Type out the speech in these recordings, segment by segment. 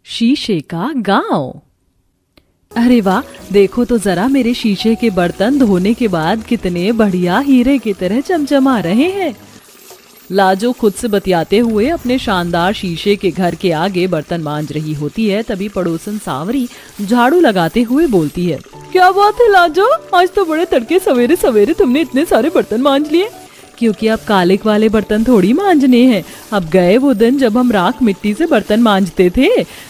शीशे का गांव। अरे वाह, देखो तो जरा मेरे शीशे के बर्तन धोने के बाद कितने बढ़िया हीरे की तरह चमचमा रहे हैं। लाजो खुद से बतियाते हुए अपने शानदार शीशे के घर के आगे बर्तन मांज रही होती है। तभी पड़ोसन सांवरी झाड़ू लगाते हुए बोलती है, क्या बात है लाजो, आज तो बड़े तड़के सवेरे सवेरे तुमने इतने सारे बर्तन मांज लिए। क्योंकि अब कालिक वाले बर्तन थोड़ी मांजने हैं, अब गए वो दिन जब हम राख मिट्टी से बर्तन मांजते थे।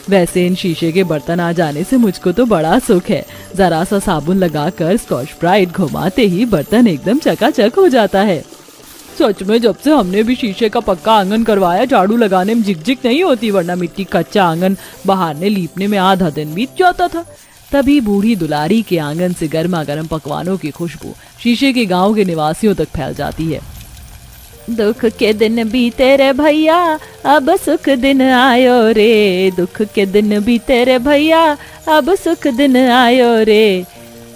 वैसे इन शीशे के बर्तन आ जाने से मुझको तो बड़ा सुख है। जरा सा साबुन लगाकर स्कॉच ब्राइट घुमाते ही बर्तन एकदम चकाचक हो जाता है। सच में जब से हमने भी शीशे का पक्का आंगन करवाया, झाड़ू लगाने में झिकझिक नहीं होती, वरना मिट्टी कच्चा आंगन बहारने लीपने में आधा दिन बीत जाता था। तभी बूढ़ी दुलारी के आंगन से गर्मा गर्म पकवानों की खुशबू शीशे के गांव के निवासियों तक फैल जाती है। दुख के दिन बीते रे भैया, अब सुख दिन आयो रे। दुख के दिन बीते रे भैया, अब सुख दिन आयो रे।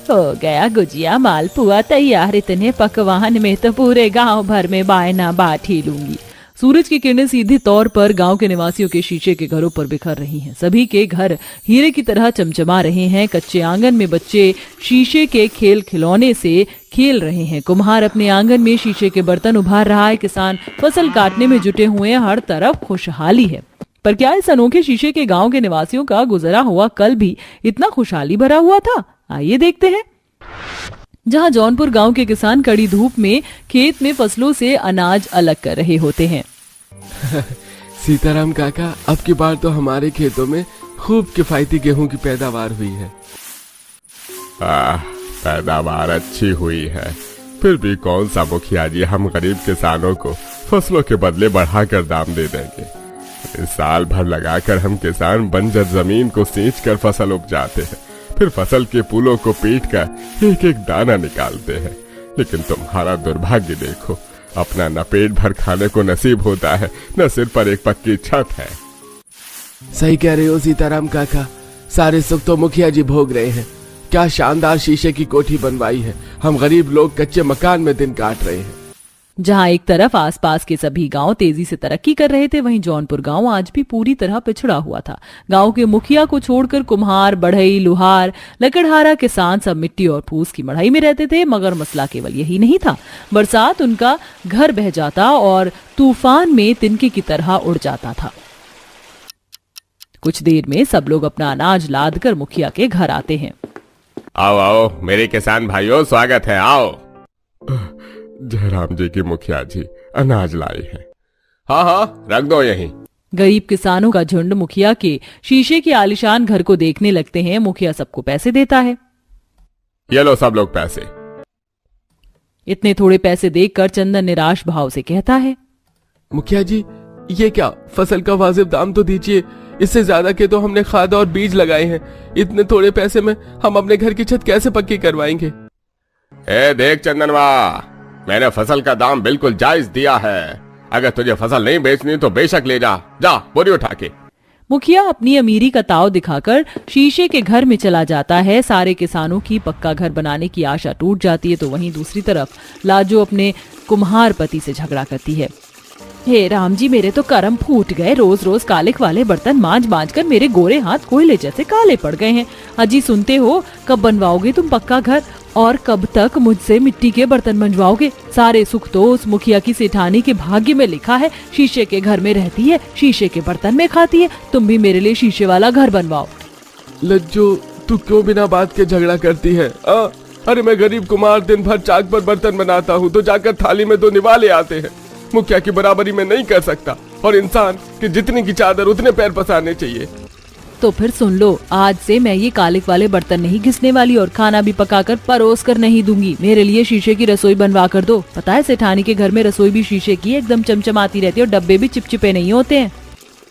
हो गया गुजिया मालपुआ तैयार, इतने पकवान में तो पूरे गांव भर में बायना बाट ही लूंगी। सूरज की किरणें सीधे तौर पर गांव के निवासियों के शीशे के घरों पर बिखर रही हैं। सभी के घर हीरे की तरह चमचमा रहे हैं। कच्चे आंगन में बच्चे शीशे के खेल खिलौने से खेल रहे हैं। कुम्हार अपने आंगन में शीशे के बर्तन उभार रहा है। किसान फसल काटने में जुटे हुए हैं। हर तरफ खुशहाली है। पर क्या इस अनोखे शीशे के गांव के निवासियों का गुजरा हुआ कल भी इतना खुशहाली भरा हुआ था? आइए देखते हैं। जहां जौनपुर गांव के किसान कड़ी धूप में खेत में फसलों से अनाज अलग कर रहे होते हैं। सीताराम काका, अब की बार तो हमारे खेतों में खूब किफायती गेहूं की पैदावार हुई है। पैदावार अच्छी हुई है, फिर भी कौन सा मुखिया जी हम गरीब किसानों को फसलों के बदले बढ़ाकर दाम दे देंगे। इस साल भर लगाकर हम किसान बंजर जमीन को सींच कर फसल उपजाते हैं, फिर फसल के फूलों को पीट कर एक एक दाना निकालते हैं। लेकिन तुम्हारा दुर्भाग्य देखो, अपना न पेट भर खाने को नसीब होता है, न सिर पर एक पक्की छत है। सही कह रहे हो सीताराम काका, सारे सुख तो मुखिया जी भोग रहे हैं। क्या शानदार शीशे की कोठी बनवाई है, हम गरीब लोग कच्चे मकान में दिन काट रहे हैं। जहां एक तरफ आसपास के सभी गांव तेजी से तरक्की कर रहे थे, वहीं जौनपुर गांव आज भी पूरी तरह पिछड़ा हुआ था। गांव के मुखिया को छोड़कर कुम्हार, बढ़ई, लुहार, लकड़हारा किसान सब मिट्टी और फूस की मढ़ाई में रहते थे। मगर मसला केवल यही नहीं था। बरसात उनका घर बह जाता और तूफान में तिनके की तरह उड़ जाता था। कुछ देर में सब लोग अपना अनाज लाद कर मुखिया के घर आते हैं। आओ आओ मेरे किसान भाइयों, स्वागत है, आओ। जयराम जी की मुखिया जी अनाज लाई है। हाँ हाँ, रख दो यहीं। गरीब किसानों का झुंड मुखिया के शीशे के आलिशान घर को देखने लगते हैं। मुखिया सबको पैसे देता है। ये लो सब लोग पैसे। इतने थोड़े पैसे देखकर चंदन निराश भाव से कहता है, मुखिया जी ये क्या, फसल का वाजिब दाम तो दीजिए। इससे ज्यादा के तो हमने खाद और बीज लगाए हैं। इतने थोड़े पैसे में हम अपने घर की छत कैसे पक्की करवाएंगे? ए देख चंदनवा, मैंने फसल का दाम बिल्कुल जायज दिया है। अगर तुझे फसल नहीं बेचनी तो बेशक ले जा, जा बोरी उठा के। मुखिया अपनी अमीरी का ताव दिखाकर शीशे के घर में चला जाता है। सारे किसानों की पक्का घर बनाने की आशा टूट जाती है। तो वहीं दूसरी तरफ लाजो अपने कुम्हार पति से झगड़ा करती है। हे राम जी, मेरे तो कर्म फूट गए। रोज रोज कालिक वाले बर्तन मांज मांज कर मेरे गोरे हाथ कोयले जैसे काले पड़ गए हैं। अजी सुनते हो, कब बनवाओगे तुम पक्का घर और कब तक मुझसे मिट्टी के बर्तन मंजवाओगे? सारे सुख तो उस मुखिया की सेठानी के भाग्य में लिखा है। शीशे के घर में रहती है, शीशे के बर्तन में खाती है। तुम भी मेरे लिए शीशे वाला घर बनवाओ। लज्जो, तू क्यों बिना बात के झगड़ा करती है? अरे मैं गरीब कुमार दिन भर चाक पर बर्तन बनाता हूँ तो जाकर थाली में दो निवाले आते हैं। मुखिया की बराबरी में नहीं कर सकता, और इंसान की जितनी की चादर उतने पैर पसारने चाहिए। तो फिर सुन लो, आज से मैं ये कालिक वाले बर्तन नहीं घिसने वाली और खाना भी पकाकर परोस कर नहीं दूंगी। मेरे लिए शीशे की रसोई बनवा कर दो। पता है सेठानी के घर में रसोई भी शीशे की एकदम चमचमाती रहती है और डब्बे भी चिपचिपे नहीं होते हैं।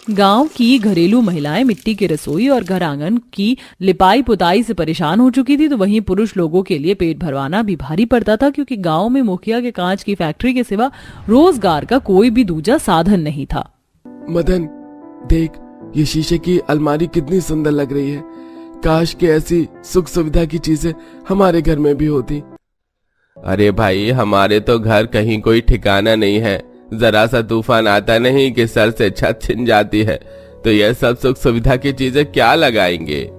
गांव की घरेलू महिलाएं मिट्टी की रसोई और घर आंगन की लिपाई पुताई से परेशान हो चुकी थी। तो वहीं पुरुष लोगों के लिए पेट भरवाना भी भारी पड़ता था, क्योंकि गांव में मुखिया के कांच की फैक्ट्री के सिवा रोजगार का कोई भी दूजा साधन नहीं था। मदन देख, ये शीशे की अलमारी कितनी सुंदर लग रही है। काश के ऐसी सुख सुविधा की चीजें हमारे घर में भी होती। अरे भाई, हमारे तो घर कहीं कोई ठिकाना नहीं है। जरा सा तूफान आता नहीं कि सर से छत छिन जाती है। तो यह सब सुख सुविधा की चीजें क्या लगाएंगे।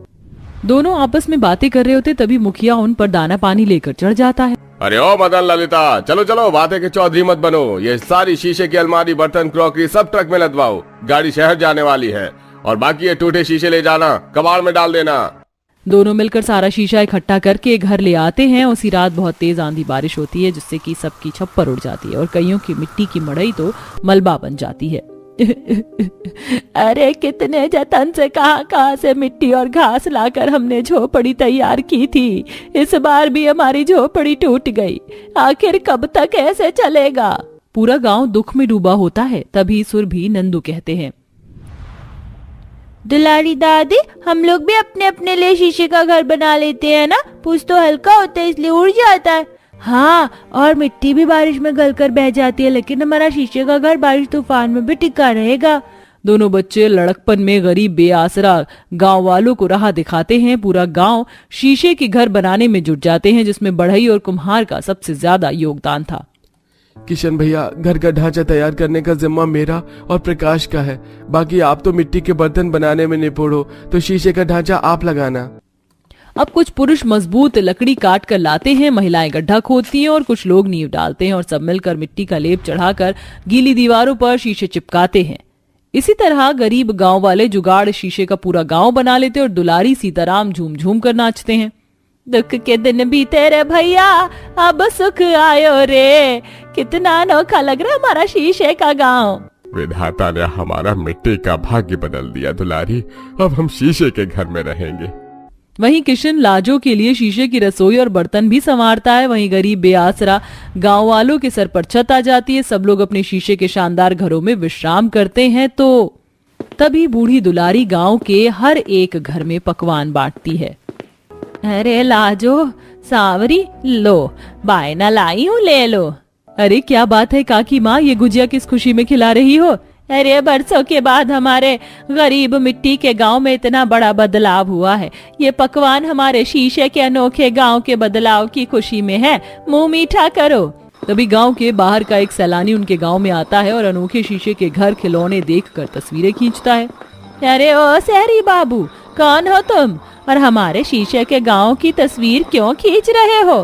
दोनों आपस में बातें कर रहे होते तभी मुखिया उन पर दाना पानी लेकर चढ़ जाता है। अरे ओ मदन ललिता, चलो चलो, बातें के चौधरी मत बनो। ये सारी शीशे की अलमारी, बर्तन, क्रॉकरी सब ट्रक में लदवाओ। गाड़ी शहर जाने वाली है और बाकी ये टूटे शीशे ले जाना, कबाड़ में डाल देना। दोनों मिलकर सारा शीशा इकट्ठा करके घर ले आते हैं। उसी रात बहुत तेज आंधी बारिश होती है जिससे कि सबकी छप्पर उड़ जाती है और कईयों की मिट्टी की मड़ई तो मलबा बन जाती है। अरे कितने जतन से कहां से मिट्टी और घास लाकर हमने झोपड़ी तैयार की थी, इस बार भी हमारी झोपड़ी टूट गई। आखिर कब तक ऐसे चलेगा। पूरा गांव दुख में डूबा होता है। तभी सुरभि नंदू कहते हैं, दुलारी दादी, हम लोग भी अपने अपने लिए शीशे का घर बना लेते हैं ना, पूछ तो हल्का होता है इसलिए उड़ जाता है। हाँ, और मिट्टी भी बारिश में गलकर बह जाती है, लेकिन हमारा शीशे का घर बारिश तूफान में भी टिका रहेगा। दोनों बच्चे लड़कपन में गरीब बेआसरा गांव वालों को राह दिखाते हैं। पूरा गांव शीशे के घर बनाने में जुट जाते हैं जिसमें बढ़ई और कुम्हार का सबसे ज्यादा योगदान था। किशन भैया, घर का ढांचा तैयार करने का जिम्मा मेरा और प्रकाश का है। बाकी आप तो मिट्टी के बर्तन बनाने में निपुण हो, तो शीशे का ढांचा आप लगाना। अब कुछ पुरुष मजबूत लकड़ी काट कर लाते हैं, महिलाएं गड्ढा खोदती हैं और कुछ लोग नींव डालते हैं और सब मिलकर मिट्टी का लेप चढ़ाकर गीली दीवारों पर शीशे चिपकाते हैं। इसी तरह गरीब गांव वाले जुगाड़ शीशे का पूरा गांव बना लेते और दुलारी सीताराम झूम झूम कर नाचते हैं। दुख के दिन बीते रे भैया, अब सुख आयो रे, कितना अनोखा लग रहा हमारा शीशे का गांव। विधाता ने हमारा मिट्टी का भाग्य बदल दिया दुलारी, अब हम शीशे के घर में रहेंगे। वहीं किशन लाजो के लिए शीशे की रसोई और बर्तन भी संवारता है। वहीं गरीब बेआसरा गांव वालों के सर पर छत आ जाती है। सब लोग अपने शीशे के शानदार घरों में विश्राम करते हैं। तो तभी बूढ़ी दुलारी गांव के हर एक घर में पकवान बांटती है। अरे लाजो, सावरी, लो बायना लाई हूँ, ले लो। अरे क्या बात है काकी माँ, ये गुजिया किस खुशी में खिला रही हो? अरे बरसों के बाद हमारे गरीब मिट्टी के गांव में इतना बड़ा बदलाव हुआ है। ये पकवान हमारे शीशे के अनोखे गांव के बदलाव की खुशी में है, मुंह मीठा करो। तभी गांव के बाहर का एक सैलानी उनके गांव में आता है और अनोखे शीशे के घर खिलौने देखकर तस्वीरें खींचता है। अरे ओ शहरी बाबू, कौन हो तुम और हमारे शीशे के गांव की तस्वीर क्यों खींच रहे हो?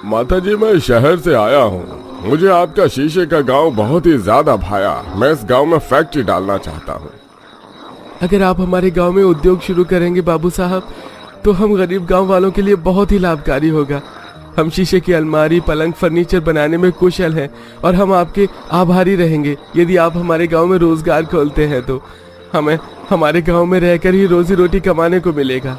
माता जी, मैं शहर से आया हूँ। मुझे आपका शीशे का गांव बहुत ही ज्यादा भाया। मैं इस गांव में फैक्ट्री डालना चाहता हूँ। अगर आप हमारे गांव में उद्योग शुरू करेंगे बाबू साहब, तो हम गरीब गांव वालों के लिए बहुत ही लाभकारी होगा। हम शीशे की अलमारी, पलंग, फर्नीचर बनाने में कुशल हैं और हम आपके आभारी रहेंगे यदि आप हमारे गांव में रोजगार खोलते हैं। तो हमें हमारे गांव में रहकर ही रोजी रोटी कमाने को मिलेगा।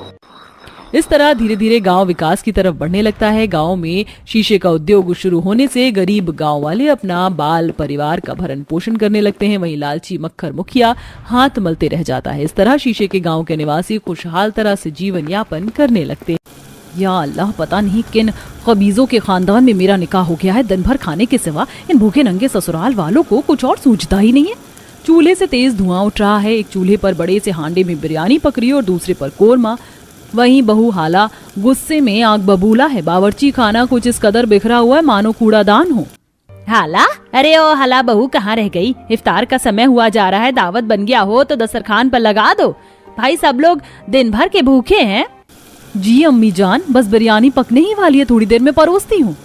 इस तरह धीरे धीरे गांव विकास की तरफ बढ़ने लगता है। गांव में शीशे का उद्योग शुरू होने से गरीब गांव वाले अपना बाल परिवार का भरण पोषण करने लगते हैं। वहीं लालची मक्खर मुखिया हाथ मलते रह जाता है। इस तरह शीशे के गांव के निवासी खुशहाल तरह से जीवन यापन करने लगते हैं। या अल्लाह, पता नहीं किन खबीजों के खानदान में मेरा निकाह हो गया है। दिन भर खाने के सिवा इन भूखे नंगे ससुराल वालों को कुछ और सूझता ही नहीं है। चूल्हे से तेज धुआं उठ रहा है। एक चूल्हे पर बड़े से हांडे में बिरयानी पक रही है और दूसरे पर कोरमा। वहीं बहू हाला गुस्से में आग बबूला है। बावर्ची खाना कुछ इस कदर बिखरा हुआ है मानो कूड़ादान हो। हाला, अरे ओ हाला बहू कहाँ रह गई? इफ्तार का समय हुआ जा रहा है, दावत बन गया हो तो दस्तरखान पर लगा दो। भाई सब लोग दिन भर के भूखे हैं। जी अम्मी जान, बस बिरयानी पकने ही वाली है, थोड़ी देर में परोसती हूँ।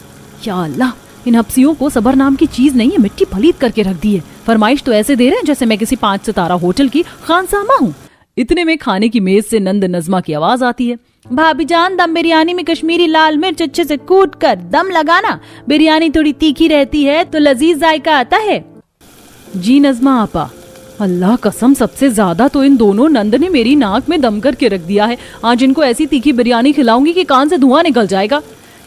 या अल्लाह, इन हफ्सियों को सबर नाम की चीज नहीं है, मिट्टी पलीत करके रख दी है। फरमाइश तो ऐसे दे रहे हैं जैसे मैं किसी 5 सितारा होटल की खानसामा हूँ। इतने में खाने की मेज से नंद नजमा की आवाज आती है। भाभी जान, दम बिरयानी में कश्मीरी लाल मिर्च अच्छे से कूट कर दम लगाना। बिरयानी थोड़ी तीखी रहती है तो लजीज जायका आता है। जी नजमा आपा, अल्लाह कसम सबसे ज्यादा तो इन दोनों नंद ने मेरी नाक में दम करके रख दिया है। आज इनको ऐसी तीखी बिरयानी खिलाऊंगी कि कान से धुआं निकल जाएगा।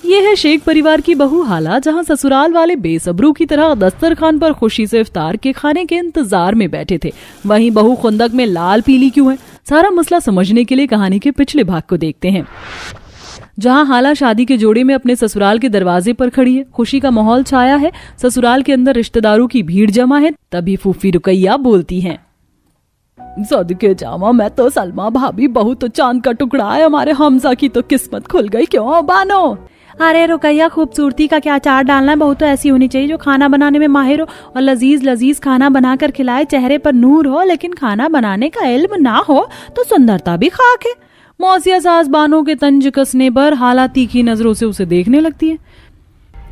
ये है शेख परिवार की बहू हाला, जहाँ ससुराल वाले बेसब्रू की तरह दस्तरखान पर खुशी से इफ्तार के खाने के इंतजार में बैठे थे। वहीं बहू खुंदक में लाल पीली क्यों है? सारा मसला समझने के लिए कहानी के पिछले भाग को देखते हैं, जहाँ हाला शादी के जोड़े में अपने ससुराल के दरवाजे पर खड़ी है। खुशी का माहौल छाया है। ससुराल के अंदर रिश्तेदारों की भीड़ जमा है। तभी फूफी रुकैया बोलती हैं, सदके जामा, मैं तो सलमा भाभी, बहू तो चांद का टुकड़ा है। हमारे हमजा की तो किस्मत खुल गई। क्यों बानो? अरे रुकैया, खूबसूरती का क्या चार डालना है, बहू तो ऐसी होनी चाहिए जो खाना बनाने में माहिर हो और लजीज लजीज खाना बनाकर खिलाए, चेहरे पर नूर हो, लेकिन खाना बनाने का इल्म ना हो तो सुंदरता भी खाक है। मौसिया सास बानों के तंज कसने पर हाला तीखी नजरों से उसे देखने लगती है।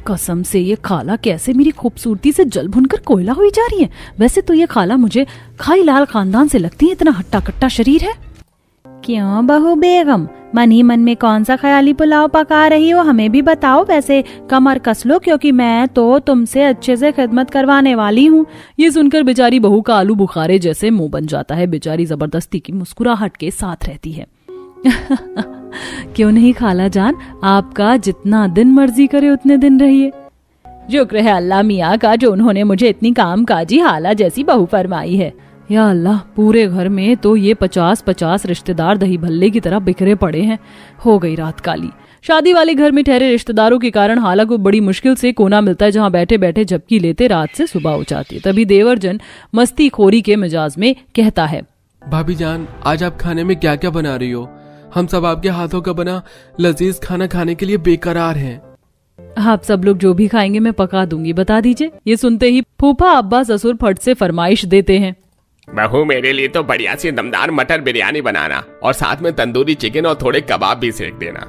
कसम से ये खाला कैसे मेरी खूबसूरती से जल भुनकर कोयला हुई जा रही है। वैसे तो ये खाला मुझे खाई लाल खानदान से लगती है, इतना हट्टा कट्टा शरीर है। क्यों बहू बेगम, मन ही मन में कौन सा ख्याली पुलाव पका रही हो, हमें भी बताओ। वैसे कमर कस लो, क्योंकि मैं तो तुमसे अच्छे से खिदमत करवाने वाली हूँ। ये सुनकर बेचारी बहू का आलू बुखारे जैसे मुंह बन जाता है। बेचारी जबरदस्ती की मुस्कुराहट के साथ रहती है। क्यों नहीं खाला जान, आपका जितना दिन मर्जी करे उतने दिन रहिए। शुक्र है अल्लाह मियाँ का जो उन्होंने मुझे इतनी कामकाजी हाला जैसी बहू फरमाई है। या अल्लाह, पूरे घर में तो ये 50-50 रिश्तेदार दही भल्ले की तरह बिखरे पड़े हैं। हो गई रात काली। शादी वाले घर में ठहरे रिश्तेदारों के कारण हाला को बड़ी मुश्किल से कोना मिलता है जहाँ बैठे बैठे झपकी लेते रात से सुबह हो जाती है। तभी देवरजन मस्ती खोरी के मिजाज में कहता है, भाभी जान, आज आप खाने में क्या क्या बना रही हो? हम सब आपके हाथों का बना लजीज खाना खाने के लिए बेकरार हैं। आप सब लोग जो भी खाएंगे मैं पका दूंगी, बता दीजिए। ये सुनते ही फूफा अब्बा ससुर फट से फरमाइश देते हैं, बहू मेरे लिए तो बढ़िया सी दमदार मटर बिरयानी बनाना और साथ में तंदूरी चिकन और थोड़े कबाब भी सेक देना।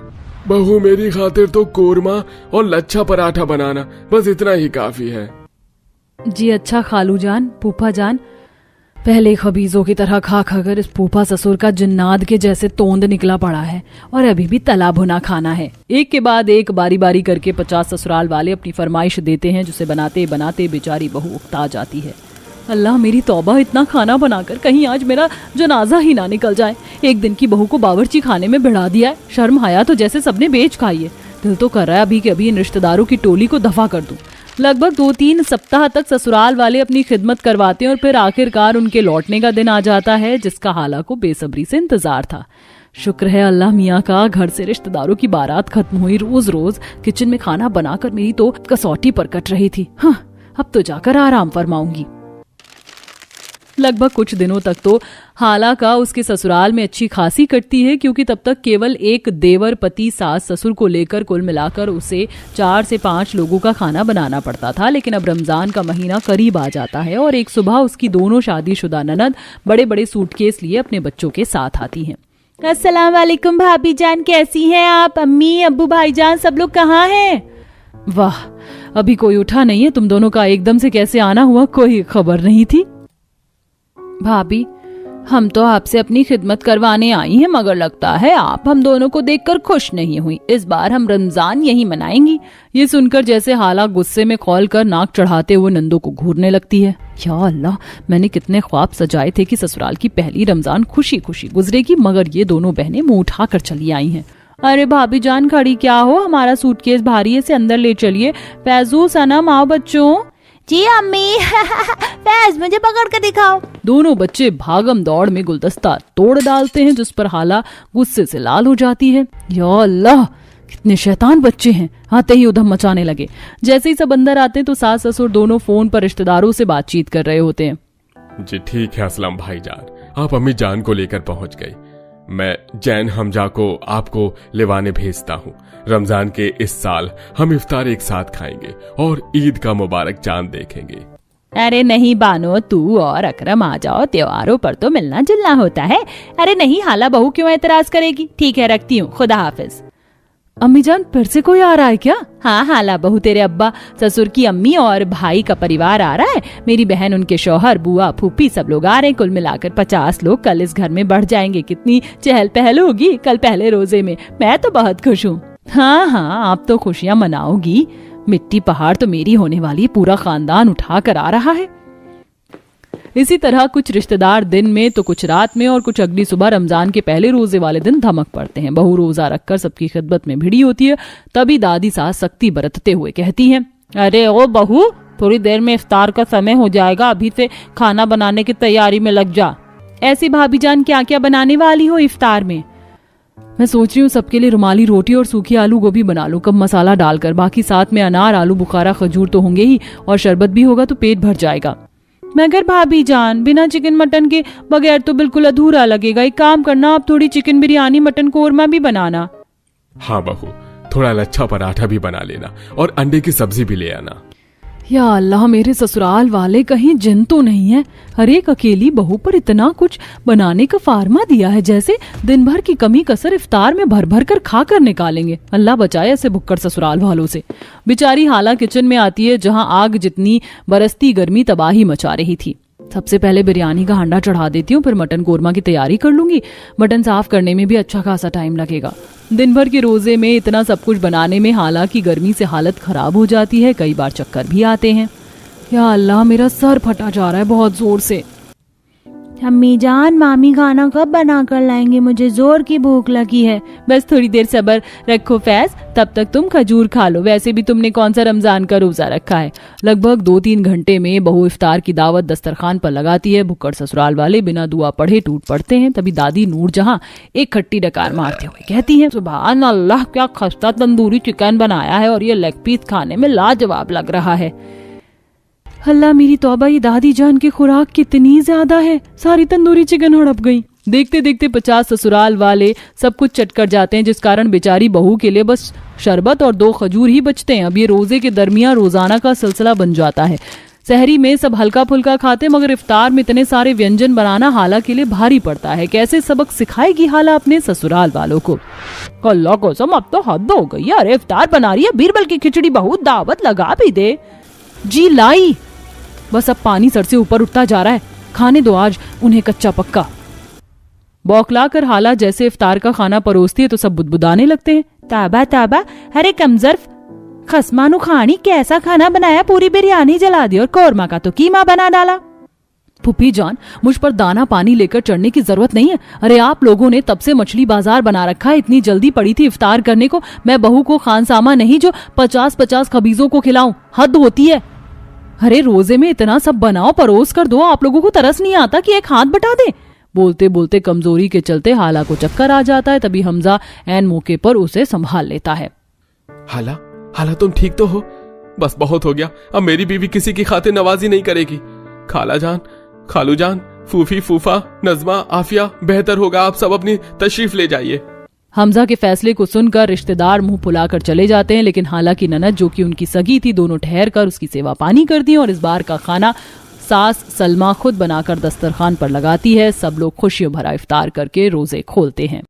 बहू मेरी खातिर तो कोरमा और लच्छा पराठा बनाना, बस इतना ही काफी है। जी अच्छा खालू जान, फूफा जान। पहले खबीजों की तरह खा खाकर इस फूफा ससुर का जिन्नाद के जैसे तोंद निकला पड़ा है और अभी भी तला भुना खाना है। एक के बाद एक बारी बारी करके 50 ससुराल वाले अपनी फरमाइश देते हैं, जिसे बनाते बनाते बेचारी बहू उकता जाती है। अल्लाह मेरी तौबा, इतना खाना बनाकर कहीं आज मेरा जनाजा ही ना निकल जाए। एक दिन की बहू को बावर्ची खाने में भिड़ा दिया है। शर्म हया तो जैसे सबने बेच खाई है। दिल तो कर रहा है अभी के अभी इन रिश्तेदारों की टोली को दफा कर दूं। लगभग 2-3 सप्ताह तक ससुराल वाले अपनी खिदमत करवाते हैं और फिर आखिरकार उनके लौटने का दिन आ जाता है, जिसका हाला को बेसब्री से इंतजार था। शुक्र है अल्लाह मियाँ का, घर से रिश्तेदारों की बारात खत्म हुई। रोज रोज किचन में खाना बनाकर मेरी तो कसौटी पर कट रही थी। हाँ, अब तो जाकर आराम फरमाऊंगी। लगभग कुछ दिनों तक तो हाला का उसके ससुराल में अच्छी खासी कटती है, क्योंकि तब तक केवल एक देवर पति सास ससुर को लेकर कुल मिलाकर उसे 4 से 5 लोगों का खाना बनाना पड़ता था। लेकिन अब रमजान का महीना करीब आ जाता है और एक सुबह उसकी दोनों शादीशुदा ननद बड़े बड़े सूटकेस लिए अपने बच्चों के साथ आती हैं। अस्सलाम वालेकुम भाभी जान, कैसी हैं आप? अम्मी अब्बू भाईजान सब लोग कहाँ हैं? वाह, अभी कोई उठा नहीं है। तुम दोनों का एकदम से कैसे आना हुआ, कोई खबर नहीं थी? भाभी, हम तो आपसे अपनी खिदमत करवाने आई हैं, मगर लगता है आप हम दोनों को देखकर खुश नहीं हुई। इस बार हम रमजान यही मनाएंगी। ये सुनकर जैसे हाला गुस्से में खौल कर नाक चढ़ाते हुए नंदो को घूरने लगती है। या अल्लाह, मैंने कितने ख्वाब सजाए थे कि ससुराल की पहली रमजान खुशी खुशी गुजरेगी, मगर ये दोनों बहनें मुंह उठा कर चली आई हैं। अरे भाभी जान, खड़ी क्या हो? हमारा सूटकेस भारी है, इसे अंदर ले चलिए। फैजू, सनम, आओ बच्चों। जी अम्मी। फैज, मुझे पकड़ कर दिखाओ। दोनों बच्चे भागम दौड़ में गुलदस्ता तोड़ डालते हैं, जिस पर हाला गुस्से से लाल हो जाती है। या अल्लाह, कितने शैतान बच्चे हैं। आते ही उधम मचाने लगे। जैसे ही सब अंदर आते हैं तो सास ससुर दोनों फोन पर रिश्तेदारों से बातचीत कर रहे होते हैं। जी ठीक है असलम भाईजान, आप अम्मी जान को लेकर पहुंच गई। मैं जैन हमजा को आपको लेवाने भेजता हूँ। रमजान के इस साल हम इफ्तार एक साथ खाएंगे और ईद का मुबारक चांद देखेंगे। अरे नहीं बानो, तू और अकरम आ जाओ, त्योहारों पर तो मिलना जुलना होता है। अरे नहीं, हाला बहू क्यों एतराज करेगी? ठीक है, रखती हूँ, खुदा हाफिज। अम्मी जान, फिर से कोई आ रहा है क्या? हाँ हाला बहू, तेरे अब्बा ससुर की अम्मी और भाई का परिवार आ रहा है। मेरी बहन, उनके शौहर, बुआ, फूफी सब लोग आ रहे हैं। कुल मिलाकर 50 लोग कल इस घर में बढ़ जाएंगे। कितनी चहल पहल होगी कल पहले रोजे में। मैं तो बहुत खुश हूँ। हाँ हाँ, आप तो खुशियाँ मनाओगी। मिट्टी पहाड़ तो मेरी होने वाली, पूरा खानदान उठा कर आ रहा है। इसी तरह कुछ रिश्तेदार दिन में तो कुछ रात में और कुछ अगली सुबह रमजान के पहले रोजे वाले दिन धमक पड़ते हैं। बहू रोजा रखकर सबकी खिदमत में भिड़ी होती है। तभी दादी सास सख्ती बरतते हुए कहती हैं, अरे ओ बहू, थोड़ी देर में इफ्तार का समय हो जाएगा, अभी से खाना बनाने की तैयारी में लग जा। ऐसी भाभी जान, क्या क्या बनाने वाली हो इफ्तार में? मैं सोच रही हूँ सबके लिए रुमाली रोटी और सूखी आलू गोभी बना लूं, कम मसाला डालकर। बाकी साथ में अनार, आलू बुखारा, खजूर तो होंगे ही, और शरबत भी होगा तो पेट भर जाएगा। मगर भाभी जान, बिना चिकन मटन के बगैर तो बिल्कुल अधूरा लगेगा। एक काम करना, आप थोड़ी चिकन बिरयानी, मटन कोरमा भी बनाना। हाँ बहू, थोड़ा लच्छा पराठा भी बना लेना और अंडे की सब्जी भी ले आना। या अल्लाह, मेरे ससुराल वाले कहीं जिन तो नहीं है। हर एक अकेली बहू पर इतना कुछ बनाने का फार्मा दिया है, जैसे दिन भर की कमी कसर इफ्तार में भर भर कर खा कर निकालेंगे। अल्लाह बचाए ऐसे भुक्कड़ ससुराल वालों से। बेचारी हाला किचन में आती है, जहां आग जितनी बरसती गर्मी तबाही मचा रही थी। सबसे पहले बिरयानी का हांडा चढ़ा देती हूँ, फिर मटन कोरमा की तैयारी कर लूंगी। मटन साफ करने में भी अच्छा खासा टाइम लगेगा। दिन भर के रोजे में इतना सब कुछ बनाने में हालांकि गर्मी से हालत खराब हो जाती है, कई बार चक्कर भी आते हैं। या अल्लाह, मेरा सर फटा जा रहा है बहुत जोर से। अम्मी जान, मामी खाना कब बना कर लाएंगे? मुझे जोर की भूख लगी है। बस थोड़ी देर सब्र रखो फैज, तब तक तुम खजूर खा लो। वैसे भी तुमने कौन सा रमजान का रोजा रखा है। लगभग 2-3 घंटे में बहू इफ्तार की दावत दस्तरखान पर लगाती है। भुक्कड़ ससुराल वाले बिना दुआ पढ़े टूट पड़ते हैं। तभी दादी नूरजहां एक खट्टी डकार मारते हुए कहती है, सुभान अल्लाह, क्या खस्ता तंदूरी चिकन बनाया है और ये लेग पीस खाने में लाजवाब लग रहा है। अल्लाह मेरी तौबा, ये दादी जान की खुराक कितनी ज्यादा है। सारी तंदूरी चिकन हड़प गई। देखते देखते 50 ससुराल वाले सब कुछ चट कर जाते हैं, जिस कारण बेचारी बहू के लिए बस शरबत और 2 खजूर ही बचते हैं। अब ये रोजे के दरमियान रोजाना का सिलसिला बन जाता है। सहरी में सब हल्का फुल्का खाते, मगर इफ्तार में इतने सारे व्यंजन बनाना हाला के लिए भारी पड़ता है। कैसे सबक सिखाएगी हाला अपने ससुराल वालों को। अल्लाह कसम, अब तो हद हो गई है। अरे इफ्तार बना रही है, बीरबल की खिचड़ी बहू, दावत लगा भी दे। जी लाई। बस अब पानी सर से ऊपर उठता जा रहा है। खाने दो आज उन्हें कच्चा पक्का। बौखला कर हाला जैसे इफ्तार का खाना परोसती है तो सब बुदबुदाने लगते हैं। ताबा ताबा, अरे कमजर्फ, खसमानु खानी कैसा खाना बनाया? पूरी बिरयानी जला दी और कोरमा का तो कीमा बना डाला। फूफी जान, मुझ पर दाना पानी लेकर चढ़ने की जरूरत नहीं है। अरे आप लोगों ने तब से मछली बाजार बना रखा है। इतनी जल्दी पड़ी थी इफ्तार करने को। मैं बहू को खानसामा नहीं जो 50-50 खबीजों को खिलाऊं, हद होती है। अरे रोजे में इतना सब बनाओ, परोस कर दो। आप लोगों को तरस नहीं आता कि एक हाथ बटा दे? बोलते बोलते कमजोरी के चलते हाला को चक्कर आ जाता है। तभी हमजा ऐन मौके पर उसे संभाल लेता है। हाला, हाला तुम ठीक तो हो? बस बहुत हो गया। अब मेरी बीवी किसी की खातिर नवाजी नहीं करेगी। खाला जान, खालू जान, फूफी, फूफा, नजमा, आफिया, बेहतर होगा आप सब अपनी तशरीफ ले जाइए। हमजा के फैसले को सुनकर रिश्तेदार मुंह फुलाकर चले जाते हैं, लेकिन हाला की ननद जो कि उनकी सगी थी, दोनों ठहर कर उसकी सेवा पानी करती हैं और इस बार का खाना सास सलमा खुद बनाकर दस्तरखान पर लगाती है। सब लोग खुशियों भरा इफ्तार करके रोजे खोलते हैं।